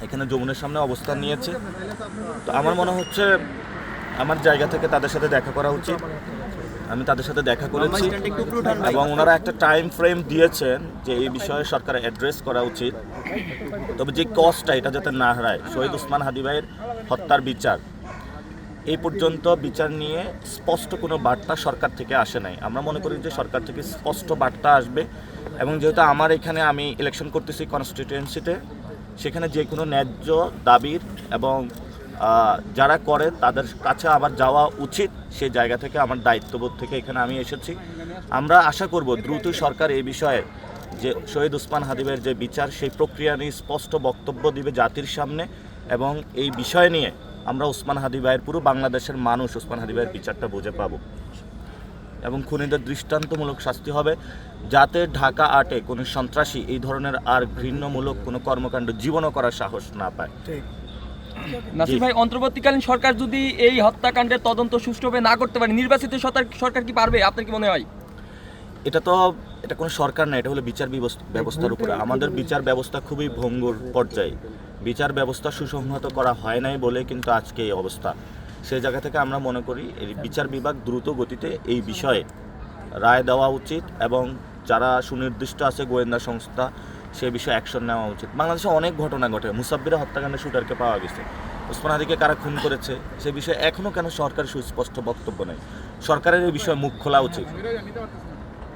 এখানে যমুনার সামনে অবস্থান নিয়েছে। তো আমার মনে হচ্ছে আমার জায়গা থেকে তাদের সাথে দেখা করা উচিত। আমি তাদের সাথে দেখা করেছি এবং ওনারা একটা টাইম ফ্রেম দিয়েছেন যে এই বিষয়ে সরকার অ্যাড্রেস করা উচিত। তবে যে কজটা এটা যাতে না হারায়, শহীদ ওসমান হাদি ভাইয়ের হত্যার বিচার এই পর্যন্ত বিচার নিয়ে স্পষ্ট কোনো বার্তা সরকার থেকে আসে নাই। আমরা মনে করি যে সরকার থেকে স্পষ্ট বার্তা আসবে এবং যেহেতু আমার এখানে আমি ইলেকশন করতেছি কনস্টিটিউয়েন্সিতে, সেখানে যে কোনো ন্যায্য দাবির এবং যারা করে তাদের কাছে আবার যাওয়া উচিত। সেই জায়গা থেকে আমার দায়িত্ববোধ থেকে এখানে আমি এসেছি। আমরা আশা করব দ্রুত সরকার এই বিষয়ে যে শহীদ ওসমান হাদি ভাইয়ের যে বিচার সেই প্রক্রিয়া নিয়ে স্পষ্ট বক্তব্য দিবে জাতির সামনে এবং এই বিষয় নিয়ে আমরা ওসমান হাদি ভাইয়ের পুরো বাংলাদেশের মানুষ ওসমান হাদি ভাইয়ের বিচারটা বুঝে পাবো এবং খুনিদের দৃষ্টান্তমূলক শাস্তি হবে, যাতে ঢাকা আটে কোনো সন্ত্রাসী এই ধরনের আর ঘৃণ্যমূলক কোনো কর্মকাণ্ড জীবনও করার সাহস না পায়। নাসির ভাই, অন্তর্বর্তীকালীন সরকার যদি এই হত্যাকাণ্ডের তদন্ত সুষ্ঠুভাবে না করতে পারে, নির্বাচিত সরকার কি পারবে? আপনার কি মনে হয়? এটা কোনো সরকার না, এটা হলো বিচার ব্যবস্থার উপরে। আমাদের বিচার ব্যবস্থা খুবই ভঙ্গুর পর্যায়ে, বিচার ব্যবস্থা সুসংহত করা হয় নাই বলে কিন্তু আজকে এই অবস্থা। সেই জায়গা থেকে আমরা মনে করি এই বিচার বিভাগ দ্রুত গতিতে এই বিষয়ে রায় দেওয়া উচিত এবং যারা সুনির্দিষ্ট আছে গোয়েন্দা সংস্থা সে বিষয়ে অ্যাকশন নেওয়া উচিত। বাংলাদেশে অনেক ঘটনা ঘটে, মুসাব্বিরের হত্যাকাণ্ডে শুটারকে পাওয়া গেছে, ওসমান হাদিকে কারা খুন করেছে সে বিষয়ে এখনও কেন সরকারের সুস্পষ্ট বক্তব্য নেই? সরকারের এই বিষয়ে মুখ খোলা উচিত।